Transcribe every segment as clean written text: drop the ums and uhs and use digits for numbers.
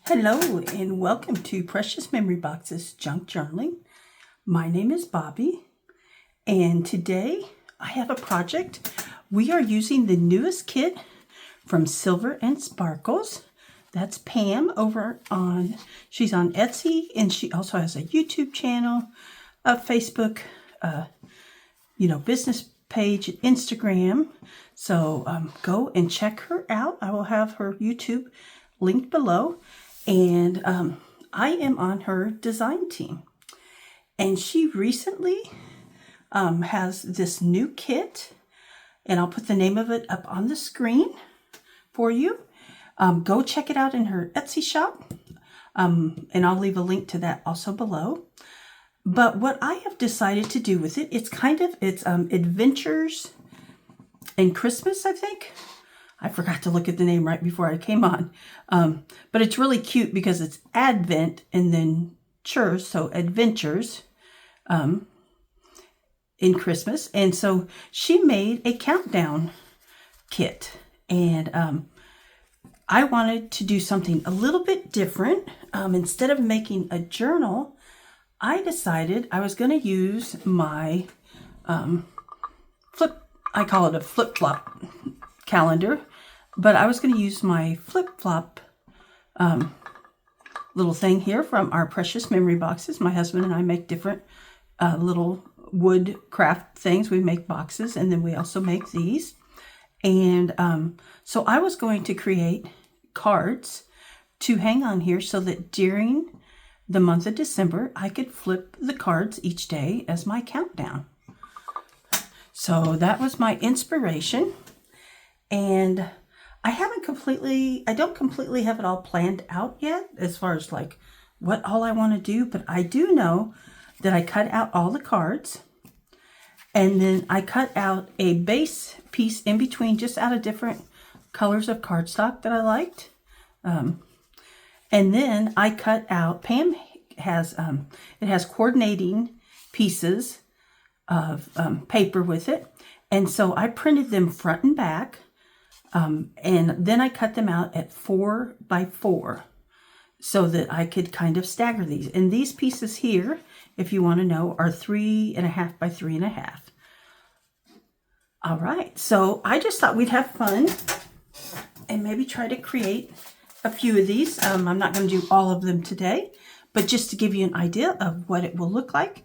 Hello and welcome to Precious Memory Box's Junk Journaling. My name is Bobby and today I have a project. We are using the newest kit from Silver and Sparkles. That's Pam she's on Etsy, and she also has a YouTube channel, a Facebook, business page, Instagram. So go and check her out. I will have her YouTube linked below. And I am on her design team. And she recently has this new kit. And I'll put the name of it up on the screen for you. Go check it out in her Etsy shop. And I'll leave a link to that also below. But what I have decided to do with it, it's Adventures in Christmas, I think. I forgot to look at the name right before I came on. But it's really cute because it's Advent and then ure, so Adventures in Christmas. And so she made a countdown kit. And I wanted to do something a little bit different. Instead of making a journal, I decided I was going to use my I call it a flip-flop calendar, but I was going to use my flip-flop little thing here from our Precious Memory Boxes. My husband and I make different little wood craft things. We make boxes, and then we also make these. And so I was going to create cards to hang on here so that during the month of December, I could flip the cards each day as my countdown. So that was my inspiration. And I don't completely have it all planned out yet as far as like what all I want to do, but I do know that I cut out all the cards and then I cut out a base piece in between just out of different colors of cardstock that I liked. And then I cut out, Pam has, it has coordinating pieces of paper with it. And so I printed them front and back. And then I cut them out at 4 by 4 so that I could kind of stagger these. And these pieces here, if you want to know, are 3.5 by 3.5. All right. So I just thought we'd have fun and maybe try to create a few of these. I'm not going to do all of them today, but just to give you an idea of what it will look like.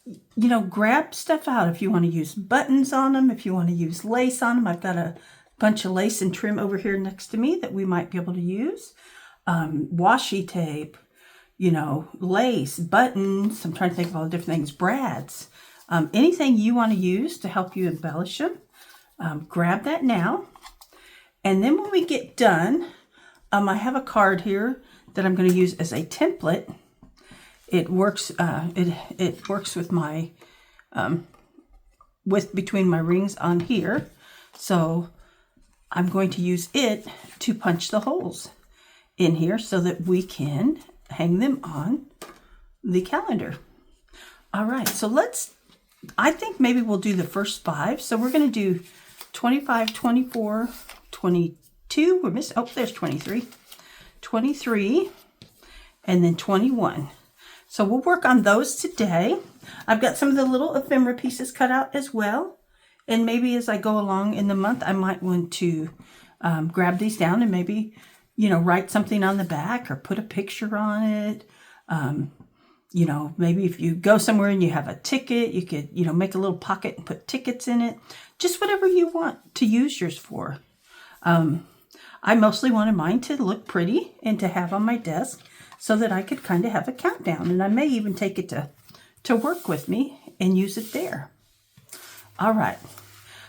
You know, grab stuff out if you want to use buttons on them, if you want to use lace on them. I've got a bunch of lace and trim over here next to me that we might be able to use. Washi tape, lace, buttons. I'm trying to think of all the different things. Brads. Anything you want to use to help you embellish them. Grab that now. And then when we get done, I have a card here that I'm going to use as a template. It works. It works with my between my rings on here. So I'm going to use it to punch the holes in here so that we can hang them on the calendar. All right. So I think maybe we'll do the first 5. So we're going to do 25, 24, 22. We're missing. Oh, there's 23. 23 and then 21. So we'll work on those today. I've got some of the little ephemera pieces cut out as well. And maybe as I go along in the month, I might want to grab these down and maybe, write something on the back or put a picture on it. Maybe if you go somewhere and you have a ticket, you could, make a little pocket and put tickets in it. Just whatever you want to use yours for. I mostly wanted mine to look pretty and to have on my desk so that I could kind of have a countdown. And I may even take it to work with me and use it there. All right.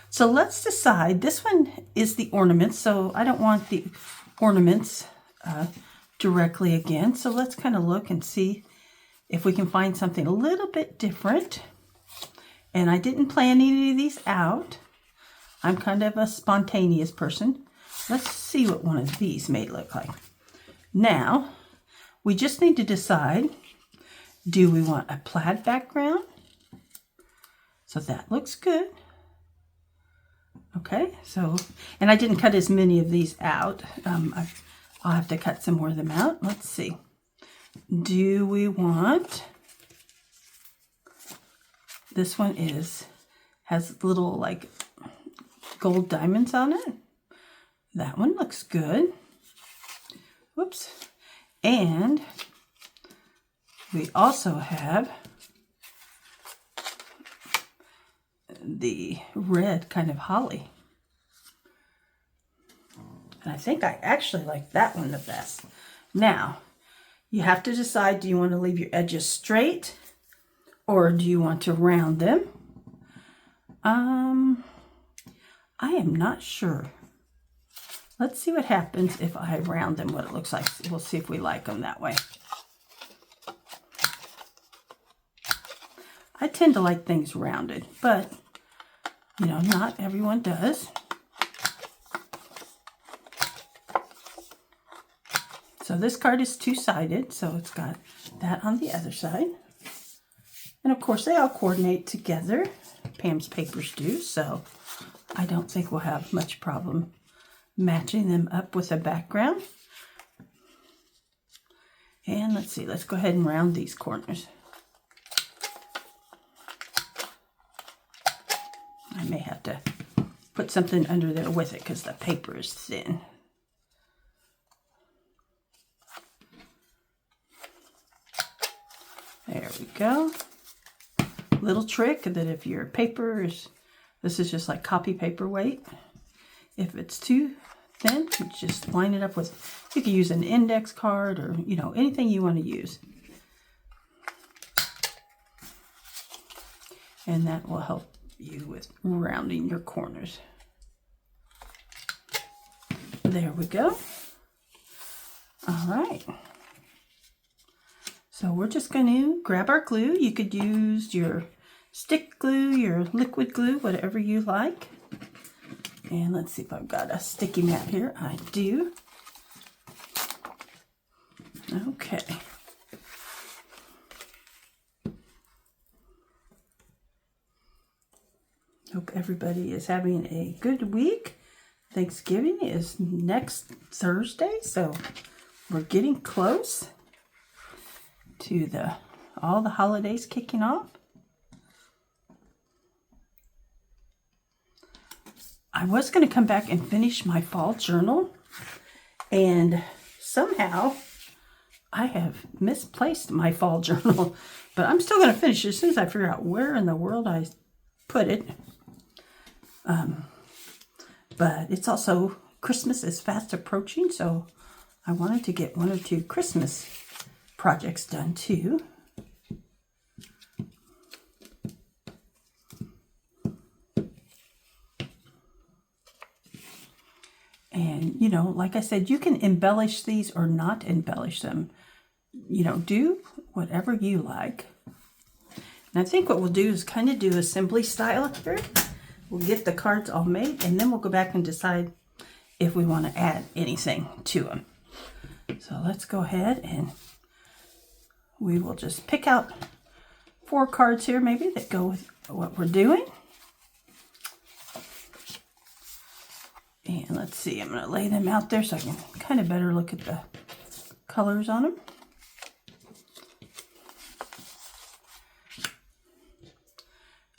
So let's decide. This one is the ornaments. So I don't want the ornaments directly again. So let's kind of look and see if we can find something a little bit different. And I didn't plan any of these out. I'm kind of a spontaneous person. Let's see what one of these may look like. Now, we just need to decide, do we want a plaid background? So that looks good. Okay, so, and I didn't cut as many of these out. I'll I'll have to cut some more of them out. Let's see. Do we want... This one has little like gold diamonds on it. That one looks good. Whoops. And we also have the red kind of holly. And I think I actually like that one the best. Now, you have to decide, do you want to leave your edges straight or do you want to round them? I am not sure. Let's see what happens if I round them, what it looks like. We'll see if we like them that way. I tend to like things rounded, but, you know, not everyone does. So this card is two-sided, so it's got that on the other side. And of course, they all coordinate together. Pam's papers do, so I don't think we'll have much problem matching them up with a background. And let's see, let's go ahead and round these corners. I may have to put something under there with it because the paper is thin. There we go. Little trick that if your paper is, this is just like copy paper weight. If it's too thin, you just line it up with, you can use an index card or, you know, anything you want to use. And that will help you with rounding your corners. There we go. All right. So we're just going to grab our glue. You could use your stick glue, your liquid glue, whatever you like. And let's see if I've got a sticky mat here. I do. Okay. Hope everybody is having a good week. Thanksgiving is next Thursday, so we're getting close to all the holidays kicking off. I was going to come back and finish my fall journal, and somehow I have misplaced my fall journal, but I'm still going to finish it as soon as I figure out where in the world I put it. But it's also, Christmas is fast approaching, so I wanted to get 1 or 2 Christmas projects done too. And, you know, like I said, you can embellish these or not embellish them. You know, do whatever you like. And I think what we'll do is kind of do assembly style here. We'll get the cards all made, and then we'll go back and decide if we want to add anything to them. So let's go ahead and we will just pick out 4 cards here maybe that go with what we're doing. And let's see, I'm going to lay them out there so I can kind of better look at the colors on them.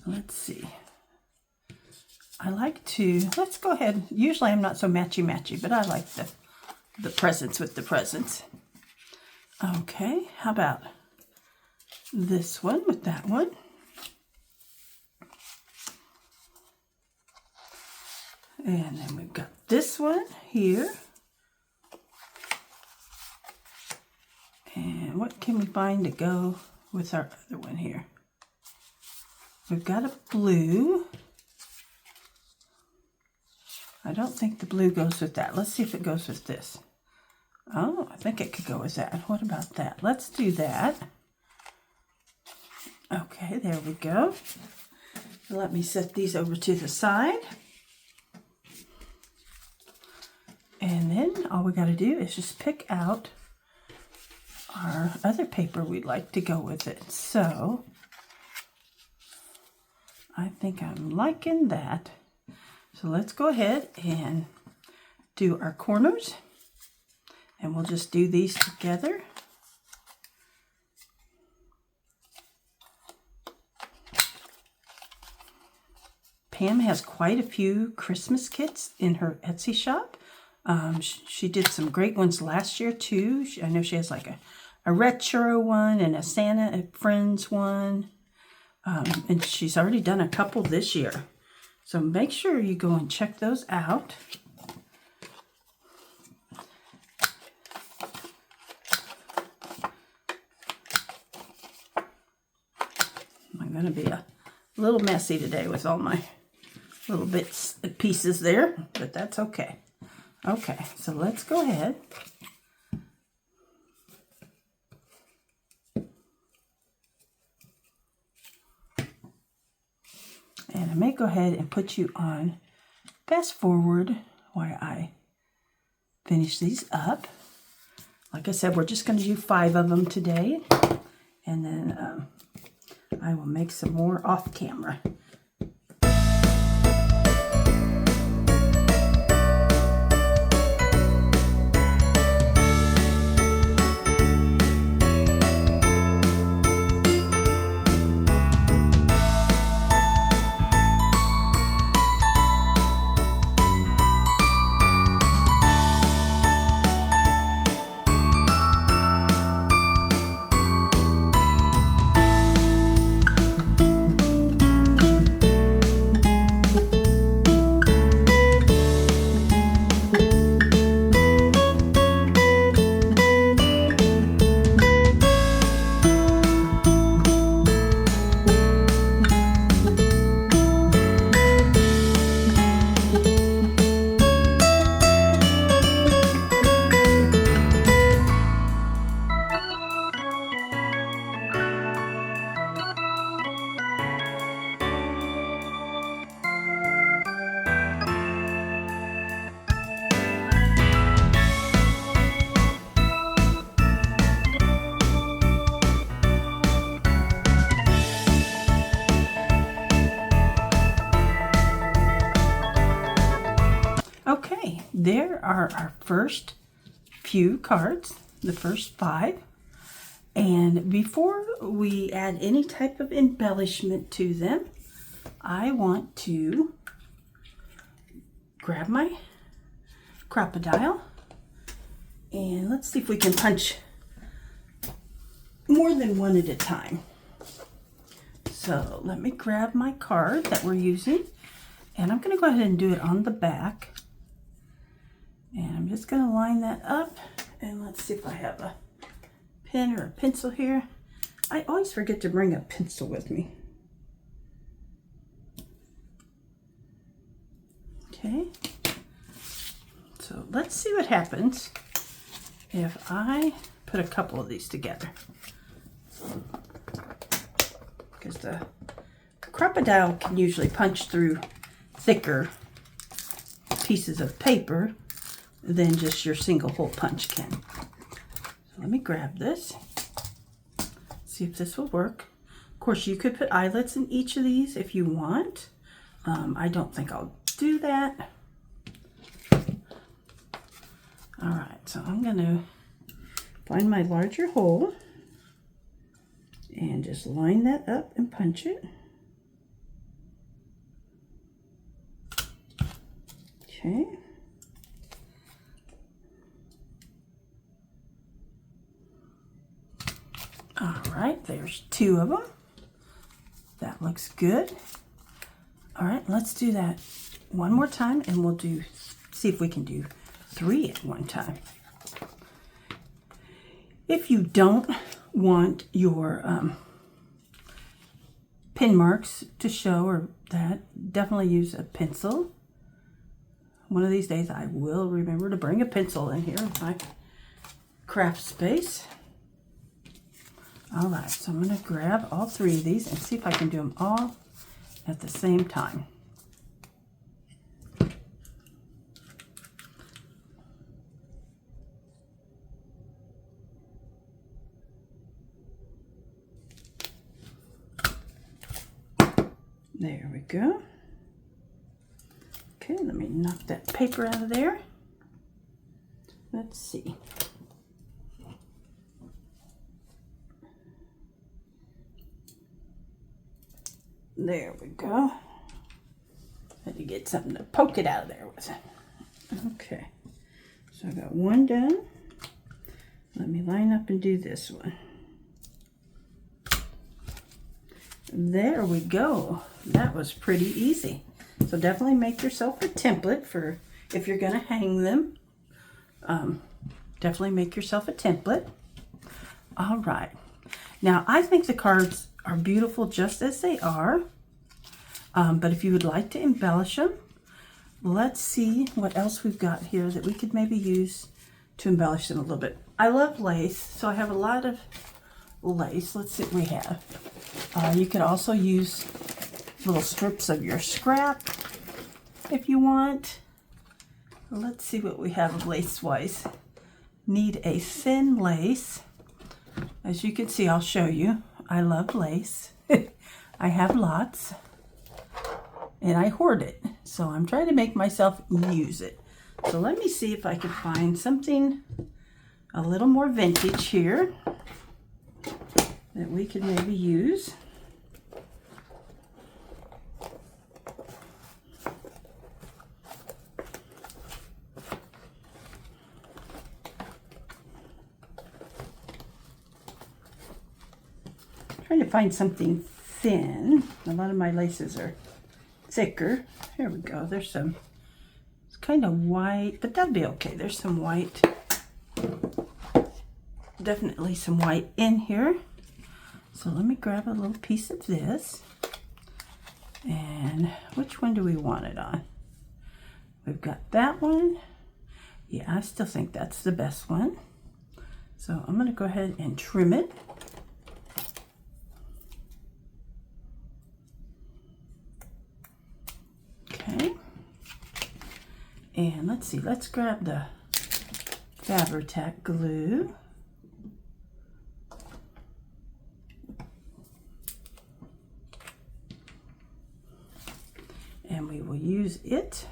Let's see. I like to, let's go ahead. Usually I'm not so matchy-matchy, but I like the presents with the presents. Okay, how about this one with that one? And then we've got this one here. And what can we find to go with our other one here? We've got a blue. I don't think the blue goes with that. Let's see if it goes with this. Oh, I think it could go with that. What about that? Let's do that. Okay, there we go. Let me set these over to the side. And then all we got to do is just pick out our other paper we'd like to go with it. So I think I'm liking that. So let's go ahead and do our corners. And we'll just do these together. Pam has quite a few Christmas kits in her Etsy shop. She did some great ones last year too. I know she has like a retro one and a Santa and Friends one. And she's already done a couple this year. So make sure you go and check those out. I'm going to be a little messy today with all my little bits and pieces there, but that's okay. Okay, so let's go ahead. And I may go ahead and put you on fast forward while I finish these up. Like I said, we're just going to do 5 of them today. And then I will make some more off camera. Okay, there are our first few cards, the first 5. And before we add any type of embellishment to them, I want to grab my crocodile and let's see if we can punch more than one at a time. So let me grab my card that we're using, and I'm going to go ahead and do it on the back. And I'm just going to line that up, and let's see if I have a pen or a pencil here. I always forget to bring a pencil with me. Okay, so let's see what happens if I put a couple of these together. Because the crocodile can usually punch through thicker pieces of paper than just your single hole punch can. So let me grab this, see if this will work. Of course, you could put eyelets in each of these if you want. I don't think I'll do that. All right, so I'm going to find my larger hole and just line that up and punch it. Okay. All right, there's 2 of them. That looks good. All right, let's do that one more time, and we'll see if we can do 3 at one time. If you don't want your pin marks to show, or that, definitely use a pencil. One of these days I will remember to bring a pencil in here in my craft space. All right, so I'm going to grab all 3 of these and see if I can do them all at the same time. There we go. Okay, let me knock that paper out of there. Let's see. There we go. Had to get something to poke it out of there with. Okay, so I got one done. Let me line up and do this one. There we go. That was pretty easy. So definitely make yourself a template for if you're going to hang them. Definitely make yourself a template. All right. Now, I think the cards are beautiful just as they are. But if you would like to embellish them, let's see what else we've got here that we could maybe use to embellish them a little bit. I love lace, so I have a lot of lace. Let's see what we have. You could also use little strips of your scrap if you want. Let's see what we have lace-wise. Need a thin lace. As you can see, I'll show you. I love lace. I have lots. And I hoard it. So I'm trying to make myself use it. So let me see if I can find something a little more vintage here that we could maybe use. Trying to find something thin. A lot of my laces are thicker. Here we go. There's some, it's kind of white, but that'll be okay. There's some white, definitely some white in here. So let me grab a little piece of this. And which one do we want it on? We've got that one. Yeah, I still think that's the best one. So I'm going to go ahead and trim it. Okay. And let's see, let's grab the Fabri-Tac glue. And we will use it.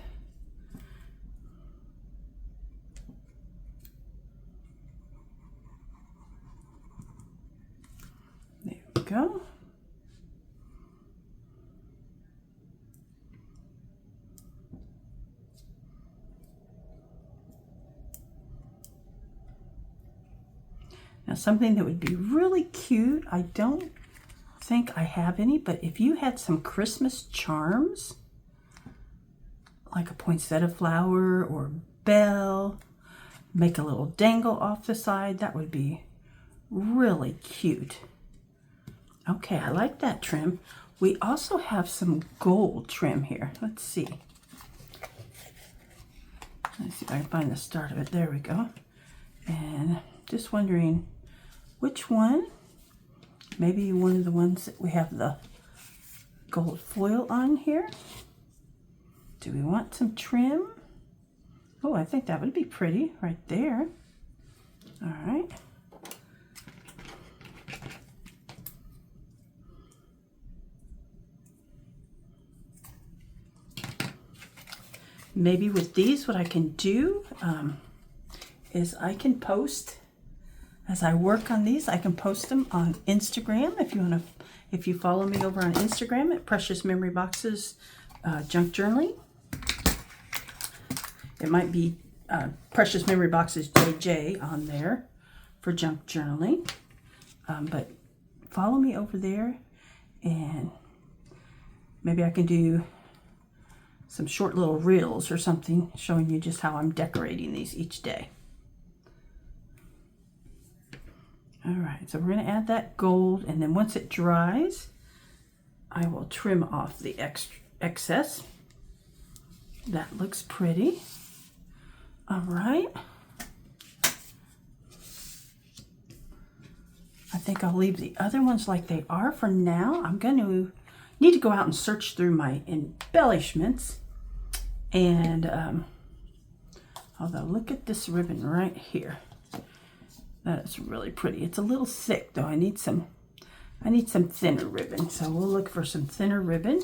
There we go. Now something that would be really cute, I don't think I have any, but if you had some Christmas charms, like a poinsettia flower or bell, make a little dangle off the side, that would be really cute. Okay, I like that trim. We also have some gold trim here. Let's see. Let's see if I can find the start of it. There we go. And just wondering which one. Maybe one of the ones that we have the gold foil on here. Do we want some trim? Oh, I think that would be pretty right there. All right. Maybe with these, what I can do is I can post, as I work on these, I can post them on Instagram. If you want to, if you follow me over on Instagram at Precious Memory Boxes Junk Journaling. It might be Precious Memory Boxes JJ on there for junk journaling. But follow me over there and maybe I can do some short little reels or something showing you just how I'm decorating these each day. All right, so we're going to add that gold, and then once it dries, I will trim off the excess. That looks pretty. All right. I think I'll leave the other ones like they are for now. I'm going to need to go out and search through my embellishments. And although look at this ribbon right here. That is really pretty. It's a little thick though. I need some thinner ribbon. So we'll look for some thinner ribbon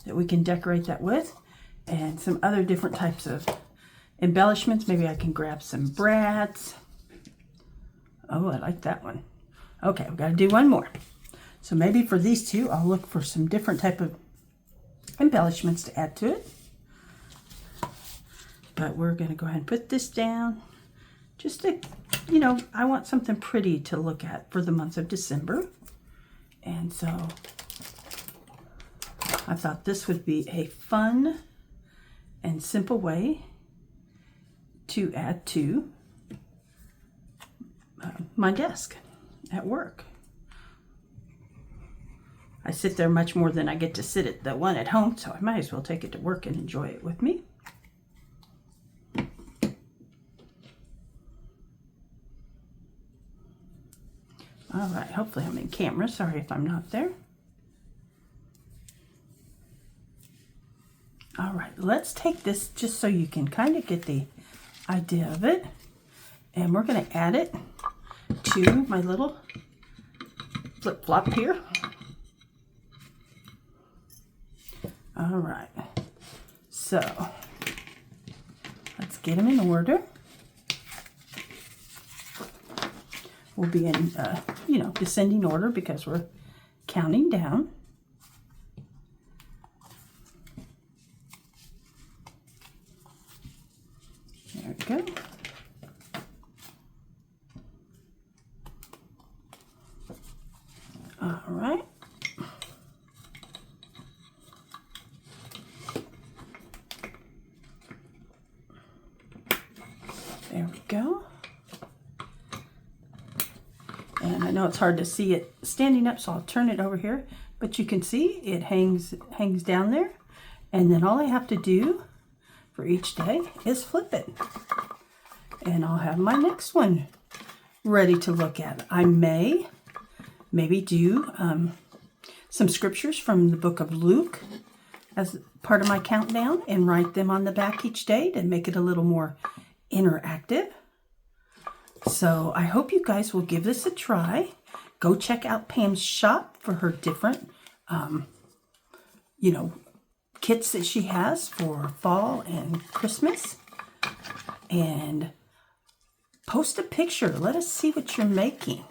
that we can decorate that with, and some other different types of embellishments. Maybe I can grab some brads. Oh, I like that one. Okay, we've got to do one more. So maybe for these two, I'll look for some different type of embellishments to add to it. But we're going to go ahead and put this down. Just to, you know, I want something pretty to look at for the month of December. And so I thought this would be a fun and simple way to add to my desk at work. I sit there much more than I get to sit at the one at home, so I might as well take it to work and enjoy it with me. All right, hopefully I'm in camera. Sorry if I'm not there. All right, let's take this just so you can kind of get the idea of it. And we're going to add it to my little flip-flop here. All right, so let's get them in order. We'll be in, you know, descending order because we're counting down. There we go. All right. There we go. And I know it's hard to see it standing up, so I'll turn it over here. But you can see it hangs down there. And then all I have to do for each day is flip it. And I'll have my next one ready to look at. I maybe do some scriptures from the book of Luke as part of my countdown and write them on the back each day to make it a little more interactive. So I hope you guys will give this a try. Go check out Pam's shop for her different, you know, kits that she has for fall and Christmas. And post a picture. Let us see what you're making.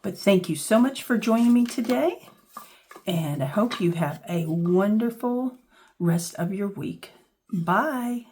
But thank you so much for joining me today. And I hope you have a wonderful rest of your week. Bye.